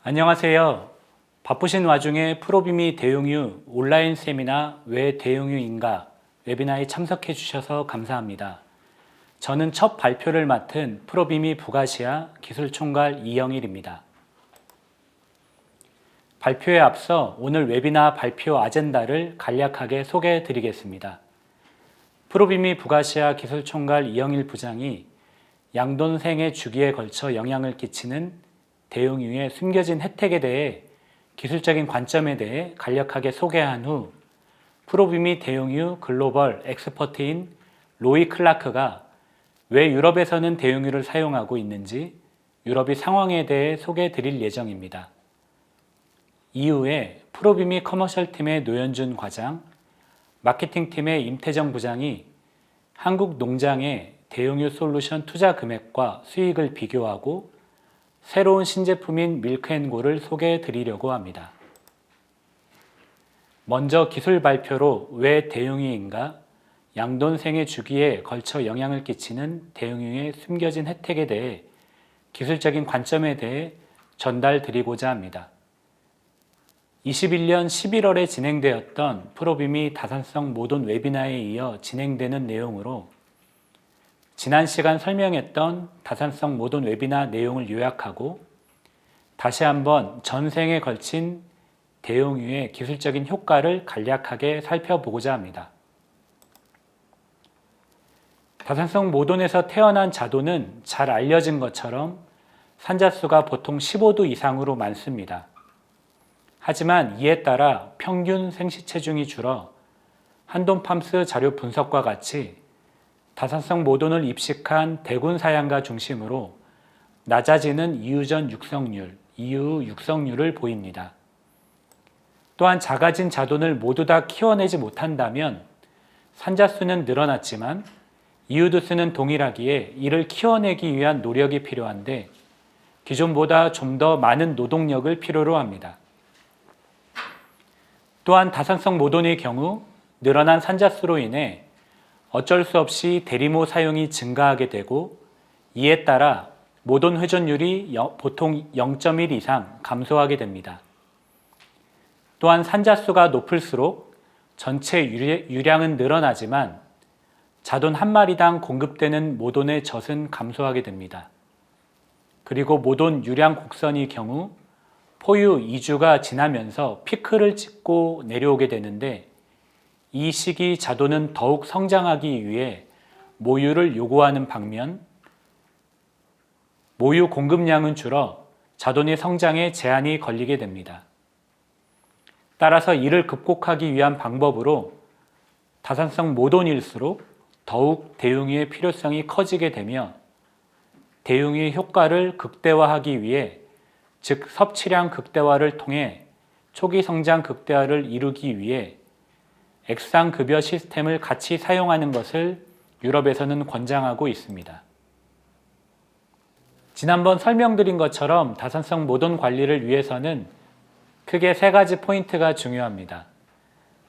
안녕하세요. 바쁘신 와중에 프로비미 대용유 온라인 세미나 왜 대용유인가 웨비나에 참석해 주셔서 감사합니다. 저는 첫 발표를 맡은 프로비미 북아시아 기술총괄 이영일입니다. 발표에 앞서 오늘 웨비나 발표 아젠다를 간략하게 소개해 드리겠습니다. 프로비미 북아시아 기술총괄 이영일 부장이 양돈생의 주기에 걸쳐 영향을 끼치는 대용유의 숨겨진 혜택에 대해 기술적인 관점에 대해 간략하게 소개한 후 프로비미 대용유 글로벌 엑스퍼트인 로이 클라크가 왜 유럽에서는 대용유를 사용하고 있는지 유럽의 상황에 대해 소개해 드릴 예정입니다. 이후에 프로비미 커머셜팀의 노현준 과장, 마케팅팀의 임태정 부장이 한국 농장의 대용유 솔루션 투자 금액과 수익을 비교하고 새로운 신제품인 밀크앤고를 소개해 드리려고 합니다. 먼저 기술 발표로 왜 대용유인가, 양돈생의 주기에 걸쳐 영향을 끼치는 대용유의 숨겨진 혜택에 대해 기술적인 관점에 대해 전달 드리고자 합니다. 21년 11월에 진행되었던 프로비미 다산성 모돈 웨비나에 이어 진행되는 내용으로 지난 시간 설명했던 다산성 모돈 웨비나 내용을 요약하고 다시 한번 전생에 걸친 대용유의 기술적인 효과를 간략하게 살펴보고자 합니다. 다산성 모돈에서 태어난 자돈은 잘 알려진 것처럼 산자수가 보통 15도 이상으로 많습니다. 하지만 이에 따라 평균 생시체중이 줄어 한돈팜스 자료 분석과 같이 다산성 모돈을 입식한 대군 사양가 중심으로 낮아지는 이유전 육성률, 이후 육성률을 보입니다. 또한 작아진 자돈을 모두 다 키워내지 못한다면 산자수는 늘어났지만 이유두수는 동일하기에 이를 키워내기 위한 노력이 필요한데 기존보다 좀 더 많은 노동력을 필요로 합니다. 또한 다산성 모돈의 경우 늘어난 산자수로 인해 어쩔 수 없이 대리모 사용이 증가하게 되고 이에 따라 모돈 회전율이 보통 0.1 이상 감소하게 됩니다. 또한 산자수가 높을수록 전체 유량은 늘어나지만 자돈 한 마리당 공급되는 모돈의 젖은 감소하게 됩니다. 그리고 모돈 유량 곡선의 경우 포유 2주가 지나면서 피크를 찍고 내려오게 되는데 이 시기 자돈은 더욱 성장하기 위해 모유를 요구하는 반면 모유 공급량은 줄어 자돈의 성장에 제한이 걸리게 됩니다. 따라서 이를 극복하기 위한 방법으로 다산성 모돈일수록 더욱 대용유의 필요성이 커지게 되며 대용유의 효과를 극대화하기 위해 즉 섭취량 극대화를 통해 초기 성장 극대화를 이루기 위해 액상급여 시스템을 같이 사용하는 것을 유럽에서는 권장하고 있습니다. 지난번 설명드린 것처럼 다산성 모돈 관리를 위해서는 크게 세 가지 포인트가 중요합니다.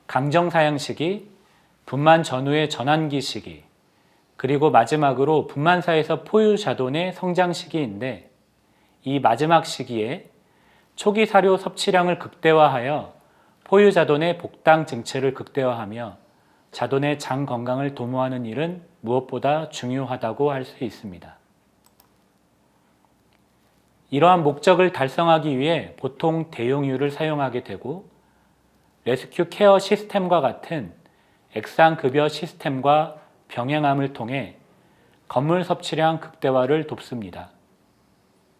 강정 사양 시기, 분만 전후의 전환기 시기, 그리고 마지막으로 분만사에서 포유 자돈의 성장 시기인데 이 마지막 시기에 초기 사료 섭취량을 극대화하여 포유 자돈의 복당 증체를 극대화하며 자돈의 장 건강을 도모하는 일은 무엇보다 중요하다고 할 수 있습니다. 이러한 목적을 달성하기 위해 보통 대용유를 사용하게 되고 레스큐 케어 시스템과 같은 액상급여 시스템과 병행함을 통해 건물 섭취량 극대화를 돕습니다.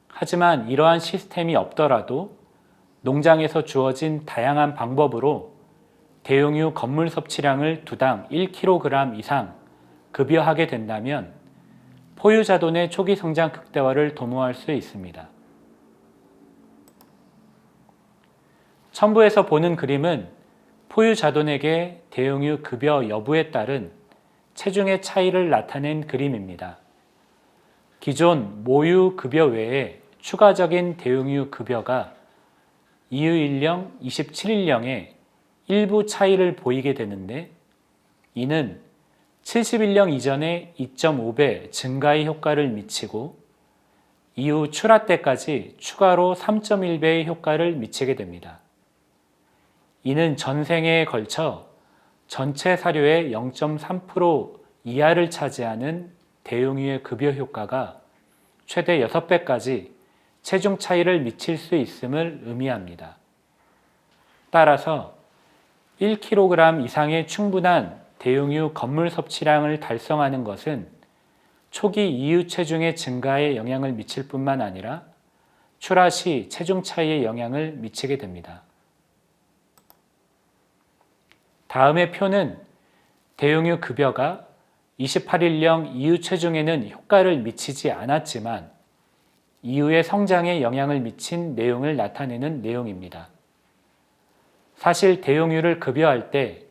하지만 이러한 시스템이 없더라도 농장에서 주어진 다양한 방법으로 대용유 건물 섭취량을 두당 1kg 이상 급여하게 된다면 포유 자돈의 초기 성장 극대화를 도모할 수 있습니다. 첨부에서 보는 그림은 포유 자돈에게 대용유 급여 여부에 따른 체중의 차이를 나타낸 그림입니다. 기존 모유 급여 외에 추가적인 대용유 급여가 2유1령, 27일령에 일부 차이를 보이게 되는데 이는 71령 이전의 2.5배 증가의 효과를 미치고 이후 출하 때까지 추가로 3.1배의 효과를 미치게 됩니다. 이는 전생에 걸쳐 전체 사료의 0.3% 이하를 차지하는 대용유의 급여 효과가 최대 6배까지 체중 차이를 미칠 수 있음을 의미합니다. 따라서 1kg 이상의 충분한 대용유 건물 섭취량을 달성하는 것은 초기 이유 체중의 증가에 영향을 미칠 뿐만 아니라 출하 시 체중 차이에 영향을 미치게 됩니다. 다음의 표는 대용유 급여가 28일령 이후 체중에는 효과를 미치지 않았지만 이후의 성장에 영향을 미친 내용을 나타내는 내용입니다. 사실 대용유를 급여할 때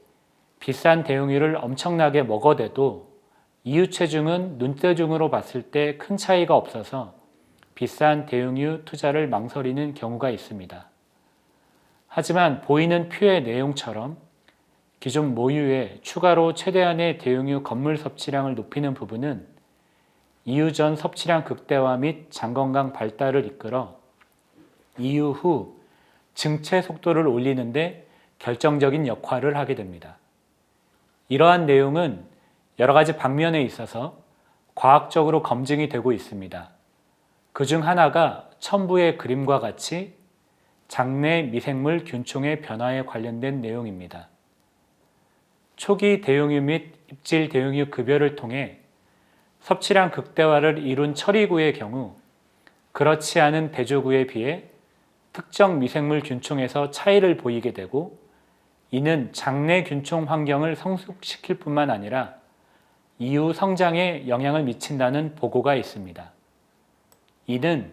비싼 대용유를 엄청나게 먹어대도 이후 체중은 눈대중으로 봤을 때 큰 차이가 없어서 비싼 대용유 투자를 망설이는 경우가 있습니다. 하지만 보이는 표의 내용처럼 기존 모유에 추가로 최대한의 대용유 건물 섭취량을 높이는 부분은 이유 전 섭취량 극대화 및 장 건강 발달을 이끌어 이유 후 증체 속도를 올리는 데 결정적인 역할을 하게 됩니다. 이러한 내용은 여러 가지 방면에 있어서 과학적으로 검증이 되고 있습니다. 그중 하나가 첨부의 그림과 같이 장내 미생물 균총의 변화에 관련된 내용입니다. 초기 대용유 및 입질 대용유 급여를 통해 섭취량 극대화를 이룬 처리구의 경우 그렇지 않은 대조구에 비해 특정 미생물 균총에서 차이를 보이게 되고 이는 장내 균총 환경을 성숙시킬 뿐만 아니라 이후 성장에 영향을 미친다는 보고가 있습니다. 이는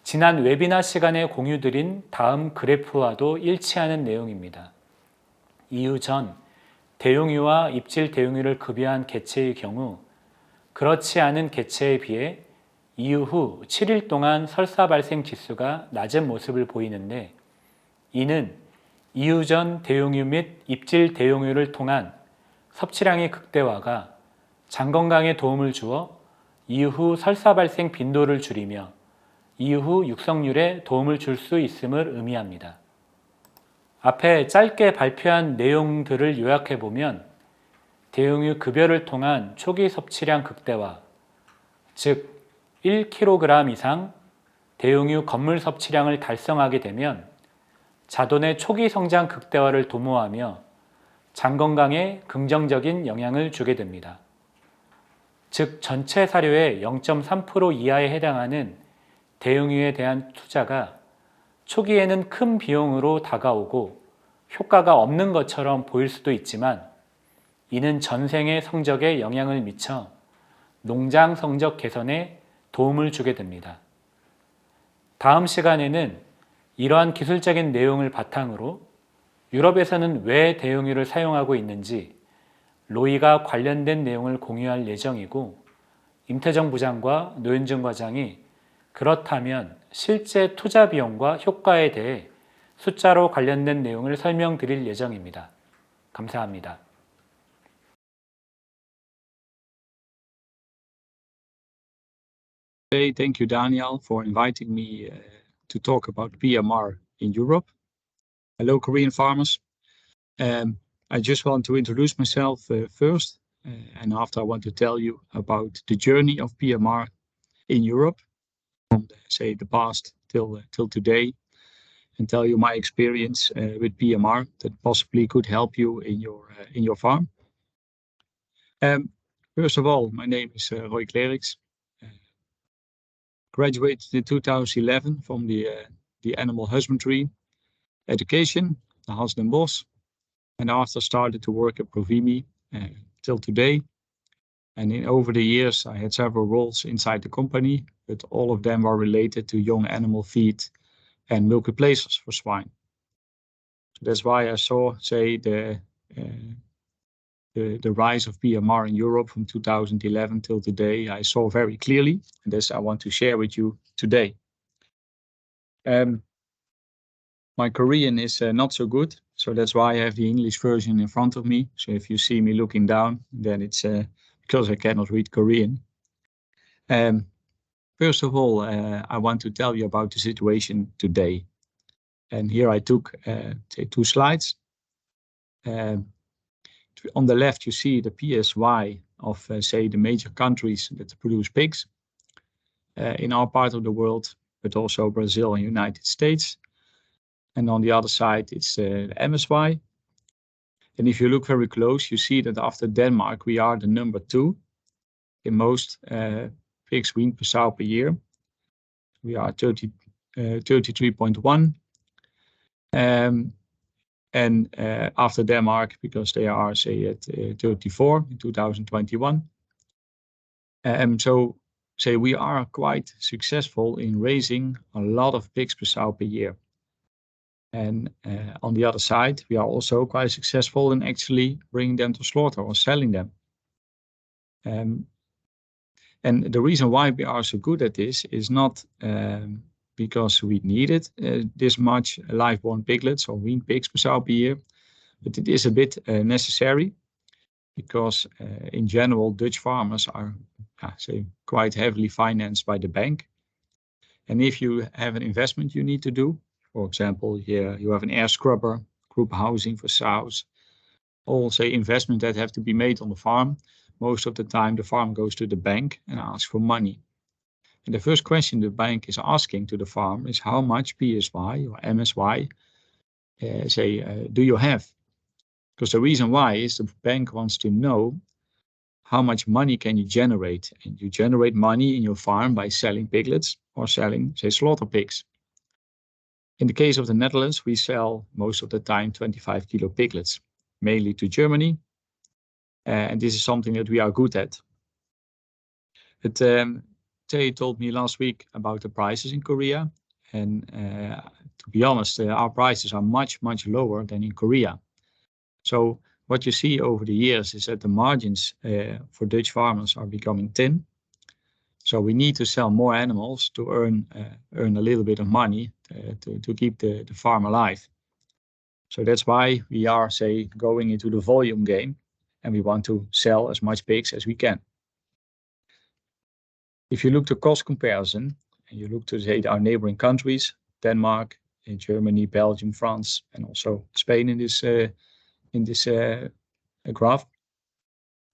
지난 웨비나 시간에 공유드린 다음 그래프와도 일치하는 내용입니다. 이후 전 대용유와 입질 대용유를 급여한 개체의 경우 그렇지 않은 개체에 비해 이후 후 7일 동안 설사 발생 지수가 낮은 모습을 보이는데 이는 이후 전 대용유 및 입질 대용유를 통한 섭취량의 극대화가 장 건강에 도움을 주어 이후 설사 발생 빈도를 줄이며 이후 육성률에 도움을 줄 수 있음을 의미합니다. 앞에 짧게 발표한 내용들을 요약해 보면 대용유 급여를 통한 초기 섭취량 극대화, 즉 1kg 이상 대용유 건물 섭취량을 달성하게 되면 자돈의 초기 성장 극대화를 도모하며 장 건강에 긍정적인 영향을 주게 됩니다. 즉 전체 사료의 0.3% 이하에 해당하는 대용유에 대한 투자가 초기에는 큰 비용으로 다가오고 효과가 없는 것처럼 보일 수도 있지만 이는 전생의 성적에 영향을 미쳐 농장 성적 개선에 도움을 주게 됩니다. 다음 시간에는 이러한 기술적인 내용을 바탕으로 유럽에서는 왜 대용유를 사용하고 있는지 로이가 관련된 내용을 공유할 예정이고 임태정 부장과 노현준 과장이 그렇다면 실제 투자 비용과 효과에 대해 숫자로 관련된 내용을 설명드릴 예정입니다. 감사합니다. Thank you, Daniel, for inviting me to talk about PMR in Europe. Hello, Korean farmers. I just want to introduce myself first, and after I want to tell you about the journey of PMR in Europe from, say, the past till today, and tell you my experience with PMR that possibly could help you in your farm. First of all, my name is Roy Cleriks. Graduated in 2011 from the animal husbandry education, the Hans den Bosch, and after started to work at Provimi till today. And over the years, I had several roles inside the company, but all of them were related to young animal feed and milk replacers for swine. So that's why I saw, say, the rise of PMR in Europe from 2011 till today. I saw very clearly, and this I want to share with you today. My Korean is not so good, so that's why I have the English version in front of me. So if you see me looking down, then it's because I cannot read Korean. First of all, I want to tell you about the situation today. And here I took, say, 2 slides. On the left, you see the PSY of, say, the major countries that produce pigs in our part of the world, but also Brazil and United States. And on the other side, it's the MSY. And if you look very close, you see that after Denmark, we are the number 2 in most pigs weaned per sow per year. We are 33.1. And after Denmark, because they are, say, at 34 in 2021. So, say, we are quite successful in raising a lot of pigs per sow per year. And on the other side, we are also quite successful in actually bringing them to slaughter or selling them. And the reason why we are so good at this is not because we needed this much live-born piglets or weaned pigs per sow per year, but it is a bit necessary because in general, Dutch farmers are, say, quite heavily financed by the bank. And if you have an investment you need to do, for example, here you have an air scrubber, group housing for sows, all, say, investments that have to be made on the farm, most of the time the farm goes to the bank and asks for money. And the first question the bank is asking to the farm is how much PSY or MSY, do you have? Because the reason why is the bank wants to know how much money can you generate. And you generate money in your farm by selling piglets or selling, say, slaughter pigs. In the case of the Netherlands, we sell most of the time 25 kilo piglets, mainly to Germany. And this is something that we are good at. But Tay told me last week about the prices in Korea. And to be honest, our prices are much, much lower than in Korea. So what you see over the years is that the margins for Dutch farmers are becoming thin. So we need to sell more animals to earn a little bit of money to keep the farm alive. So that's why we are, say, going into the volume game, and we want to sell as much pigs as we can. If you look to cost comparison, and you look to, say, our neighboring countries, Denmark, Germany, Belgium, France, and also Spain in this graph.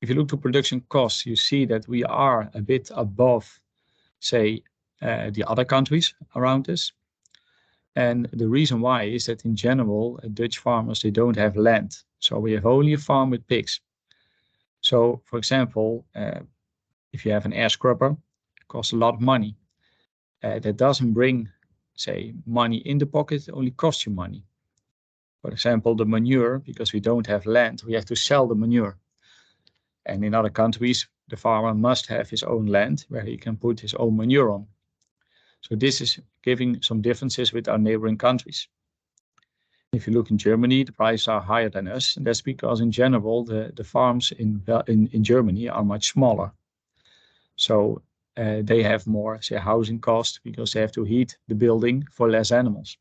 If you look to production costs, you see that we are a bit above, say, the other countries around us. And the reason why is that in general, Dutch farmers, they don't have land. So we have only a farm with pigs. So, for example, if you have an air scrubber, it costs a lot of money. That doesn't bring, say, money in the pocket, it only costs you money. For example, the manure, because we don't have land, we have to sell the manure. And in other countries, the farmer must have his own land where he can put his own manure on. So this is giving some differences with our neighboring countries. If you look in Germany, the prices are higher than us. And that's because in general, the farms in Germany are much smaller. So they have more, say, housing costs because they have to heat the building for less animals.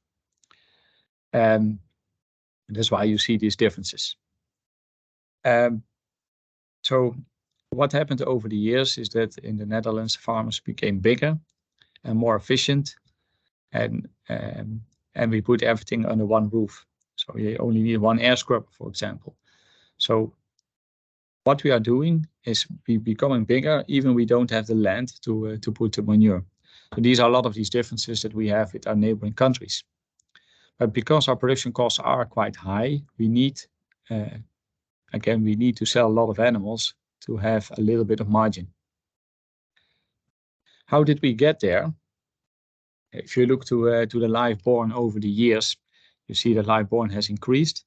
That's why you see these differences. So what happened over the years is that in the Netherlands, farmers became bigger and more efficient, and we put everything under one roof. So you only need one air scrubber, for example. So what we are doing is we becoming bigger, even we don't have the land to put the manure. So these are a lot of these differences that we have with our neighboring countries. But because our production costs are quite high, we need, we need to sell a lot of animals to have a little bit of margin. How did we get there? If you look to the live born over the years, you see that live born has increased.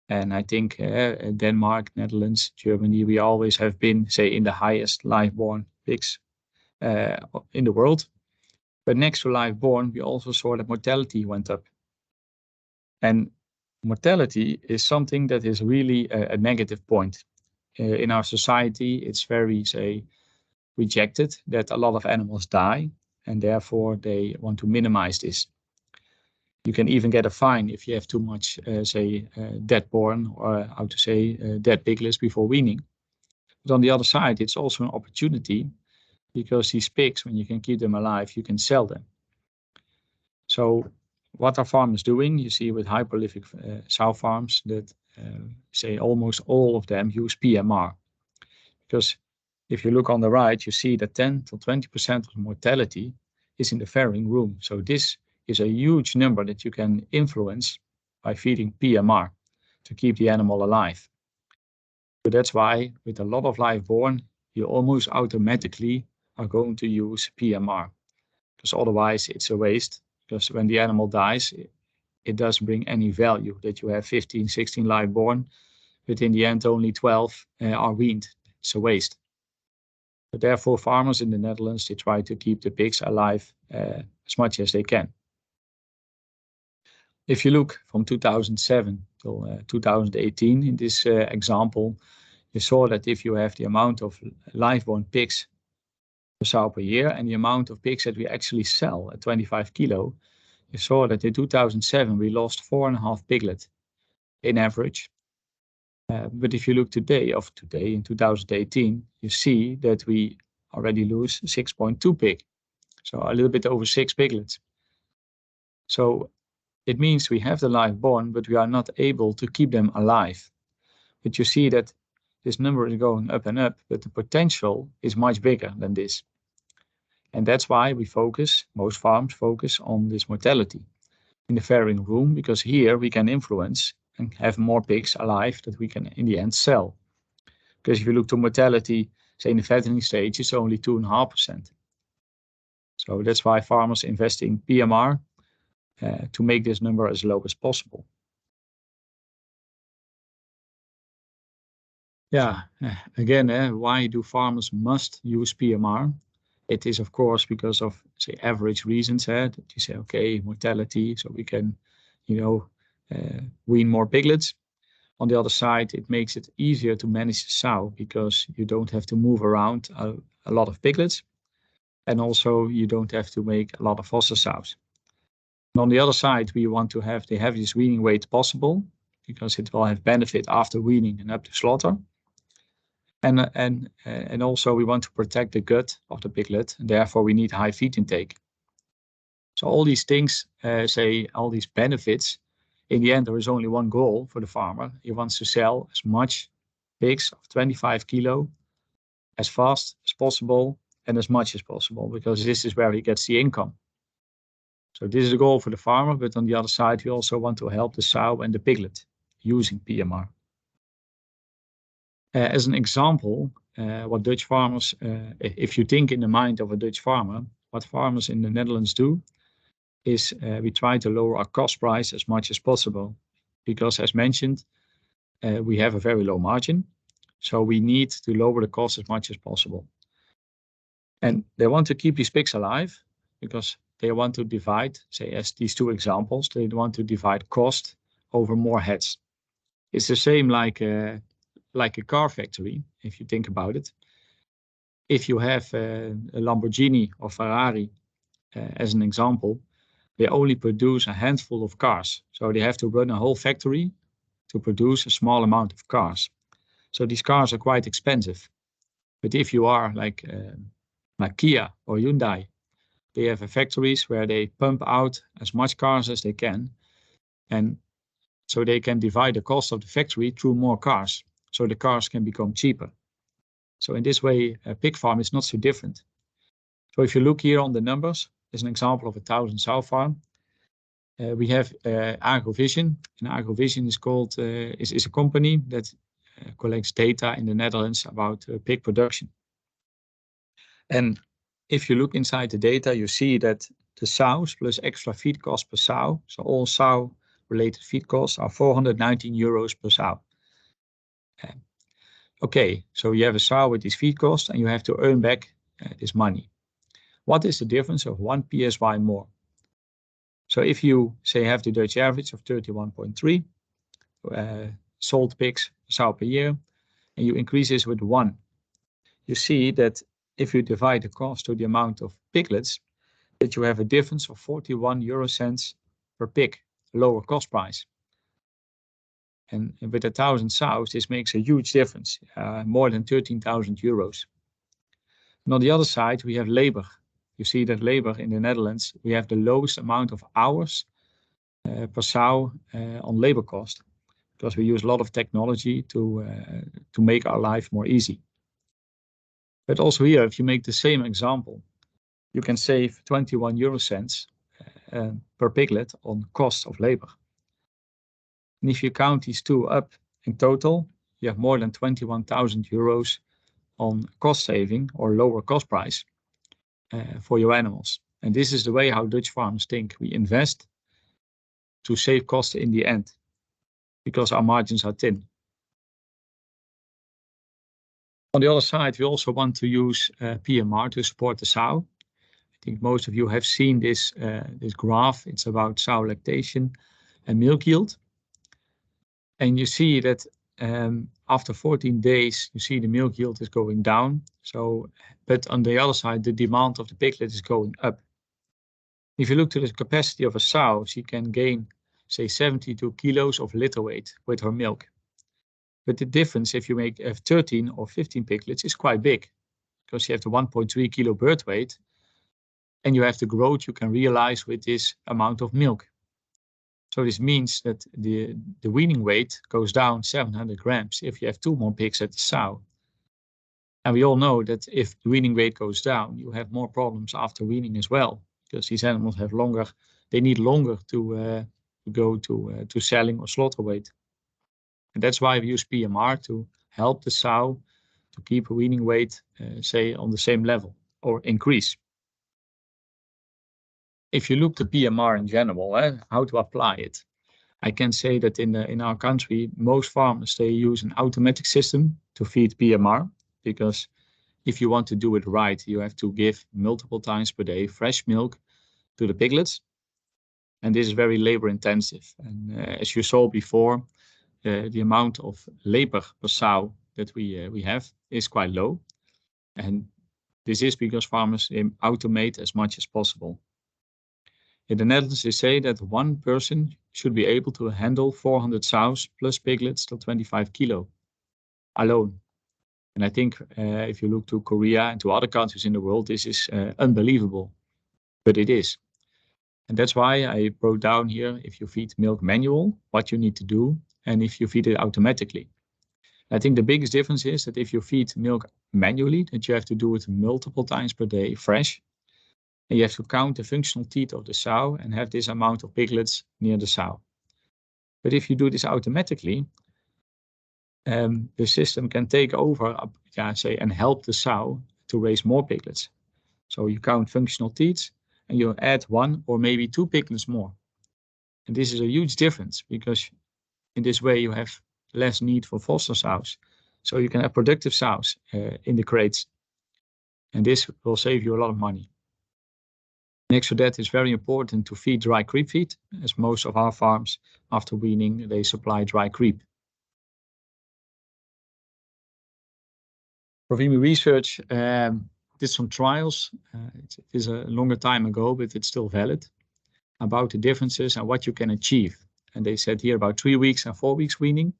And I think Denmark, Netherlands, Germany, we always have been, say, in the highest live born pigs in the world. But next to live born, we also saw that mortality went up. And mortality is something that is really a negative point. In our society, it's very, say, rejected that a lot of animals die, and therefore they want to minimize this. You can even get a fine if you have too much, dead born, or dead piglets before weaning. But on the other side, it's also an opportunity because these pigs, when you can keep them alive, you can sell them. So what are farmers doing? You see with high prolific sow farms that say almost all of them use PMR. Because if you look on the right, you see that 10 to 20% of mortality is in the farrowing room. So this is a huge number that you can influence by feeding PMR to keep the animal alive. So that's why with a lot of live born, you almost automatically are going to use PMR, because otherwise it's a waste. Because when the animal dies, it doesn't bring any value that you have 15, 16 live born, but in the end only 12 are weaned. It's a waste. But therefore, farmers in the Netherlands, they try to keep the pigs alive as much as they can. If you look from 2007 till 2018 in this example, you saw that if you have the amount of live-born pigs per sow per year and the amount of pigs that we actually sell at 25 kilo, you saw that in 2007 we lost 4.5 piglets in average. But if you look today in 2018, you see that we already lose 6.2 pig. So a little bit over 6 piglets. So it means we have the live born, but we are not able to keep them alive. But you see that this number is going up and up, but the potential is much bigger than this. And that's why most farms focus on this mortality in the farrowing room, because here we can influence and have more pigs alive that we can in the end sell. Because if you look to mortality, say in the fattening stage, it's only 2.5%. So that's why farmers invest in PMR to make this number as low as possible. Yeah, again, why do farmers must use PMR? It is, of course, because of, say, average reasons. That you say, okay, mortality, so we can, wean more piglets. On the other side, it makes it easier to manage the sow because you don't have to move around a lot of piglets. And also, you don't have to make a lot of foster sows. And on the other side, we want to have the heaviest weaning weight possible because it will have benefit after weaning and up to slaughter. And also we want to protect the gut of the piglet, and therefore we need high feed intake. So all these things, all these benefits, in the end there is only one goal for the farmer. He wants to sell as much pigs of 25 kilo as fast as possible and as much as possible, because this is where he gets the income. So this is the goal for the farmer, but on the other side we also want to help the sow and the piglet using PMR. As an example, what Dutch farmers, if you think in the mind of a Dutch farmer, what farmers in the Netherlands do is we try to lower our cost price as much as possible. Because as mentioned, we have a very low margin. So we need to lower the cost as much as possible. And they want to keep these pigs alive because they want to divide, say as these two examples, they want to divide cost over more heads. It's the same like a car factory, if you think about it. If you have a Lamborghini or Ferrari, as an example, they only produce a handful of cars. So they have to run a whole factory to produce a small amount of cars. So these cars are quite expensive. But if you are like Kia or Hyundai, they have factories where they pump out as much cars as they can. And so they can divide the cost of the factory through more cars. So the cars can become cheaper. So in this way, a pig farm is not so different. So if you look here on the numbers, as an example of a 1,000 sow farm, we have AgroVision. And AgroVision is a company that collects data in the Netherlands about pig production. And if you look inside the data, you see that the sows plus extra feed costs per sow, so all sow-related feed costs are 419 euros per sow. Okay, so you have a sow with these feed costs and you have to earn back this money. What is the difference of 1 PSY more? So if you say have the Dutch average of 31.3 sold pigs per sow per year, and you increase this with 1, you see that if you divide the cost to the amount of piglets, that you have a difference of 41 euro cents per pig, lower cost price. And with 1,000 sows, this makes a huge difference, more than 13,000 euros. And on the other side, we have labor. You see that labor in the Netherlands, we have the lowest amount of hours per sow on labor cost, because we use a lot of technology to make our life more easy. But also here, if you make the same example, you can save 21 euro cents per piglet on cost of labor. And if you count these two up in total, you have more than 21,000 euros on cost saving or lower cost price for your animals. And this is the way how Dutch farmers think. We invest to save costs in the end, because our margins are thin. On the other side, we also want to use PMR to support the sow. I think most of you have seen this graph. It's about sow lactation and milk yield. And you see that after 14 days, you see the milk yield is going down. So, but on the other side, the demand of the piglet is going up. If you look to the capacity of a sow, she can gain, say, 72 kilos of litter weight with her milk. But the difference, if you have 13 or 15 piglets, is quite big, because you have the 1.3 kilo birth weight, and you have the growth you can realize with this amount of milk. So this means that the weaning weight goes down 700 grams if you have 2 more pigs at the sow. And we all know that if the weaning weight goes down, you have more problems after weaning as well, because these animals have they need longer to go to selling or slaughter weight. And that's why we use PMR to help the sow to keep a weaning weight, say, on the same level or increase. If you look at PMR in general, how to apply it, I can say that in our country, most farmers, they use an automatic system to feed PMR, because if you want to do it right, you have to give multiple times per day fresh milk to the piglets. And this is very labor intensive. And as you saw before, the amount of labor per sow that we have is quite low. And this is because farmers automate as much as possible. In the Netherlands, they say that one person should be able to handle 400 sows plus piglets till 25 kilo alone. And I think if you look to Korea and to other countries in the world, this is unbelievable, but it is. And that's why I wrote down here, if you feed milk manual, what you need to do, and if you feed it automatically. I think the biggest difference is that if you feed milk manually, that you have to do it multiple times per day fresh. And you have to count the functional teeth of the sow and have this amount of piglets near the sow. But if you do this automatically, the system can take over, and help the sow to raise more piglets. So you count functional teeth and you add 1 or maybe 2 piglets more. And this is a huge difference, because in this way you have less need for foster sows. So you can have productive sows in the crates. And this will save you a lot of money. Next to that, it's very important to feed dry creep feed, as most of our farms, after weaning, they supply dry creep. Provimi Research did some trials. It is a longer time ago, but it's still valid, about the differences and what you can achieve. And they said here about 3 weeks and 4 weeks weaning.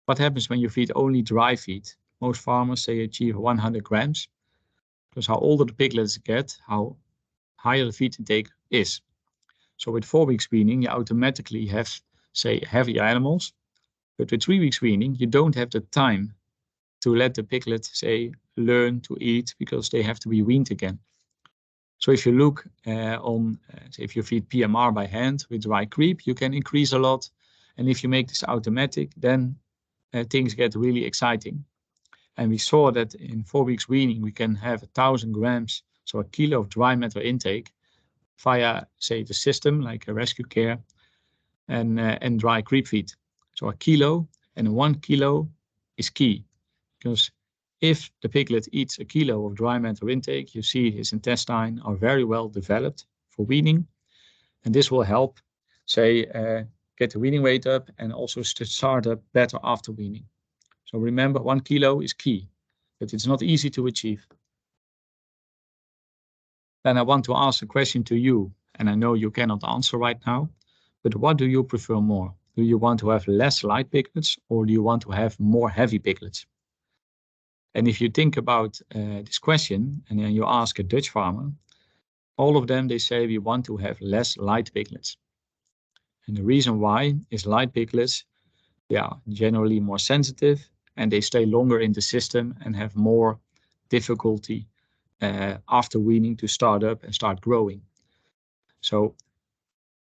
What happens when you feed only dry feed? Most farmers, they achieve 100 grams, because how older the piglets get, how higher the feed intake is. So with 4 weeks weaning, you automatically have, say, heavier animals. But with 3 weeks weaning, you don't have the time to let the piglet, say, learn to eat, because they have to be weaned again. So if you look if you feed PMR by hand with dry creep, you can increase a lot. And if you make this automatic, then things get really exciting. And we saw that in 4 weeks weaning, we can have 1,000 grams, so a kilo of dry matter intake via, say, the system like a rescue care and dry creep feed. So a kilo, and 1 kilo is key, because if the piglet eats a kilo of dry matter intake, you see his intestine are very well developed for weaning. And this will help, say, get the weaning weight up and also start up better after weaning. So remember, 1 kilo is key, but it's not easy to achieve. Then I want to ask a question to you, and I know you cannot answer right now, but what do you prefer more? Do you want to have less light piglets, or do you want to have more heavy piglets? And if you think about this question, and then you ask a Dutch farmer, all of them, they say we want to have less light piglets. And the reason why is light piglets, they are generally more sensitive and they stay longer in the system and have more difficulty after weaning to start up and start growing. So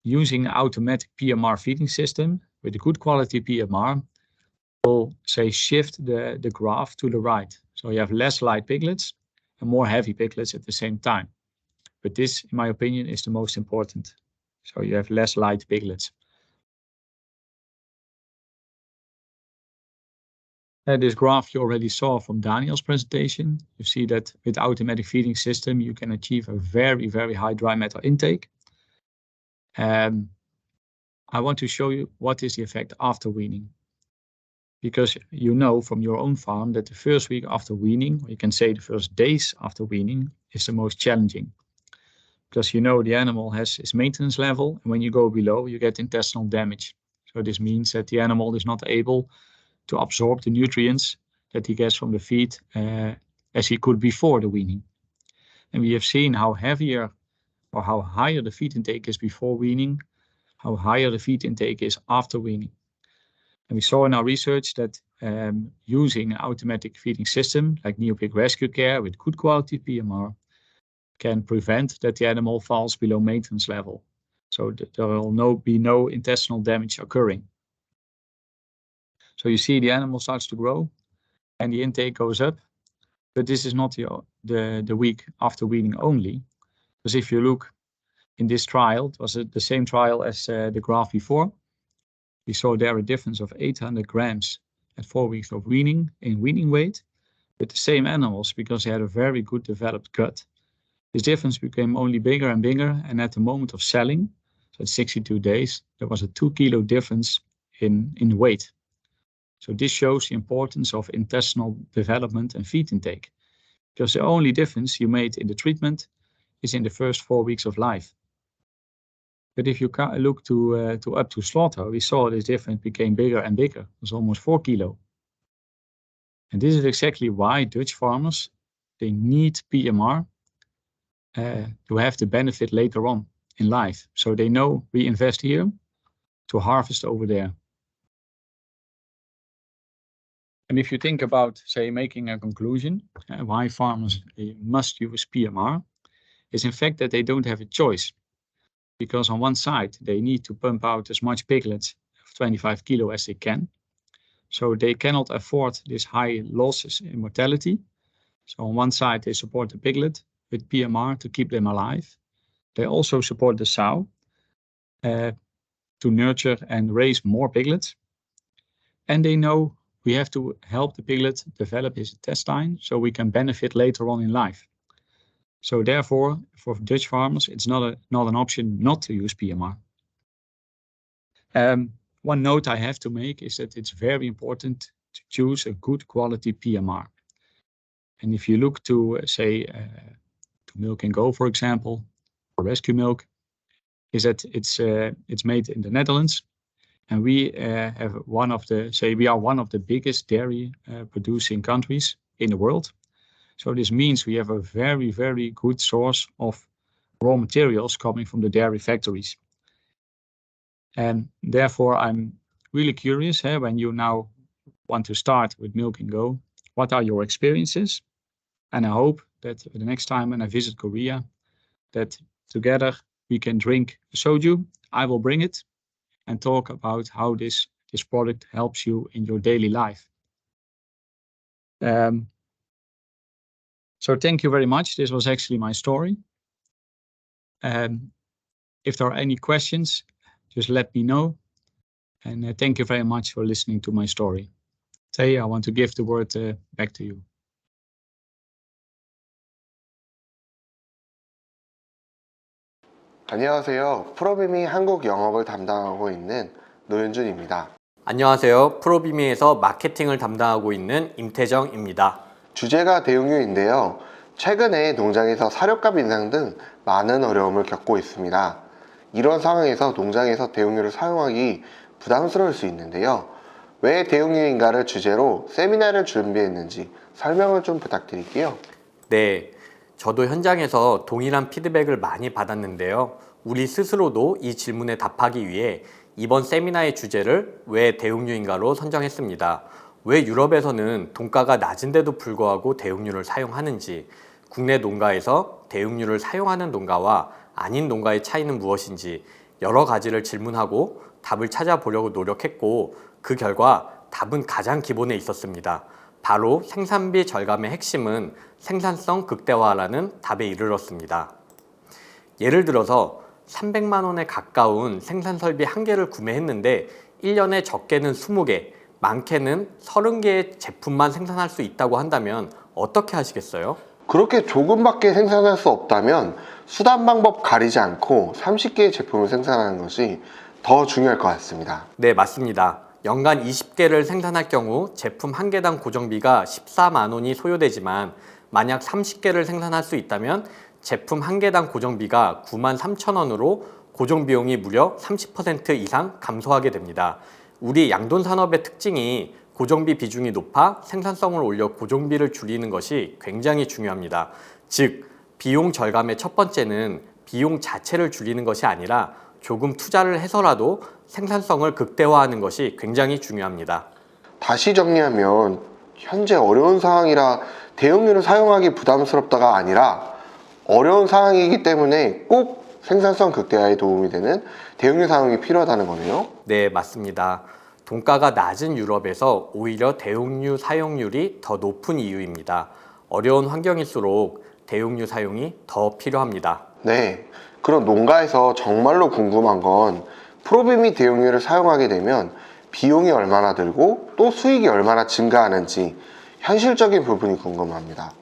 using an automatic PMR feeding system with a good quality PMR will say shift the graph to the right. So you have less light piglets and more heavy piglets at the same time. But this, in my opinion, is the most important. So you have less light piglets. This graph you already saw from Daniel's presentation. You see that with automatic feeding system, you can achieve a very, very high dry matter intake. I want to show you what is the effect after weaning. Because you know from your own farm that the first week after weaning, or you can say the first days after weaning, is the most challenging. Because you know the animal has its maintenance level, and when you go below, you get intestinal damage. So this means that the animal is not able to absorb the nutrients that he gets from the feed as he could before the weaning. And we have seen how heavier or how higher the feed intake is before weaning, how higher the feed intake is after weaning. And we saw in our research that using an automatic feeding system like Neopig Rescue Care with good quality PMR can prevent that the animal falls below maintenance level. So that there will be no intestinal damage occurring. So you see the animal starts to grow and the intake goes up. But this is not the week after weaning only. Because if you look in this trial, it was the same trial as the graph before. We saw there a difference of 800 grams at 4 weeks of weaning in weaning weight with the same animals because they had a very good developed gut. This difference became only bigger and bigger, and at the moment of selling, so at 62 days, there was a 2 kilo difference in weight. So this shows the importance of intestinal development and feed intake, because the only difference you made in the treatment is in the first 4 weeks of life. But if you look to up to slaughter, we saw this difference became bigger and bigger. It was almost 4 kilo. And this is exactly why Dutch farmers, they need PMR to have the benefit later on in life. So they know we invest here to harvest over there. And if you think about, say, making a conclusion, why farmers must use PMR, is in fact that they don't have a choice. Because on one side, they need to pump out as much piglets of 25 kilo as they can. So they cannot afford this high losses in mortality. So on one side, they support the piglet with PMR to keep them alive. They also support the sow to nurture and raise more piglets. And they know we have to help the piglet develop his intestine so we can benefit later on in life. So therefore, for Dutch farmers, it's not an option not to use PMR. One note I have to make is that it's very important to choose a good quality PMR. And if you look to, say, to Milk and Go, for example, or Rescue Milk, is that it's made in the Netherlands. And we have we are one of the biggest dairy producing countries in the world. So this means we have a very, very good source of raw materials coming from the dairy factories. And therefore, I'm really curious when you now want to start with Milk and Go, what are your experiences? And I hope that the next time when I visit Korea, that together we can drink soju. I will bring it and talk about how this product helps you in your daily life. So thank you very much. This was actually my story. If there are any questions, just let me know. And thank you very much for listening to my story. Tay, I want to give the word back to you. 안녕하세요. 프로비미 한국 영업을 담당하고 있는 노윤준입니다. 안녕하세요. 프로비미에서 마케팅을 담당하고 있는 임태정입니다. 주제가 대용류인데요. 최근에 농장에서 사료값 인상 등 많은 어려움을 겪고 있습니다. 이런 상황에서 농장에서 대용류를 사용하기 부담스러울 수 있는데요. 왜 대용류인가를 주제로 세미나를 준비했는지 설명을 좀 부탁드릴게요. 네, 저도 현장에서 동일한 피드백을 많이 받았는데요. 우리 스스로도 이 질문에 답하기 위해 이번 세미나의 주제를 왜 대용류인가로 선정했습니다. 왜 유럽에서는 돈가가 낮은데도 불구하고 대용류를 사용하는지, 국내 농가에서 대용류를 사용하는 농가와 아닌 농가의 차이는 무엇인지 여러 가지를 질문하고 답을 찾아보려고 노력했고, 그 결과 답은 가장 기본에 있었습니다. 바로 생산비 절감의 핵심은 생산성 극대화라는 답에 이르렀습니다. 예를 들어서 300만 원에 가까운 생산 설비 한 개를 구매했는데 1년에 적게는 20개, 많게는 30개의 제품만 생산할 수 있다고 한다면 어떻게 하시겠어요? 그렇게 조금밖에 생산할 수 없다면 수단 방법 가리지 않고 30개의 제품을 생산하는 것이 더 중요할 것 같습니다. 네, 맞습니다. 연간 20개를 생산할 경우 제품 1개당 고정비가 14만 원이 소요되지만 만약 30개를 생산할 수 있다면 제품 1개당 고정비가 9만 3천 원으로 고정비용이 무려 30% 이상 감소하게 됩니다. 우리 양돈 산업의 특징이 고정비 비중이 높아 생산성을 올려 고정비를 줄이는 것이 굉장히 중요합니다. 즉, 비용 절감의 첫 번째는 비용 자체를 줄이는 것이 아니라 조금 투자를 해서라도 생산성을 극대화하는 것이 굉장히 중요합니다. 다시 정리하면 현재 어려운 상황이라 대용류를 사용하기 부담스럽다가 아니라 어려운 상황이기 때문에 꼭 생산성 극대화에 도움이 되는 대용류 사용이 필요하다는 거네요. 네, 맞습니다. 돈가가 낮은 유럽에서 오히려 대용류 사용률이 더 높은 이유입니다. 어려운 환경일수록 대용류 사용이 더 필요합니다. 네, 그럼 농가에서 정말로 궁금한 건 프로빔이 대용류를 사용하게 되면 비용이 얼마나 들고 또 수익이 얼마나 증가하는지 현실적인 부분이 궁금합니다.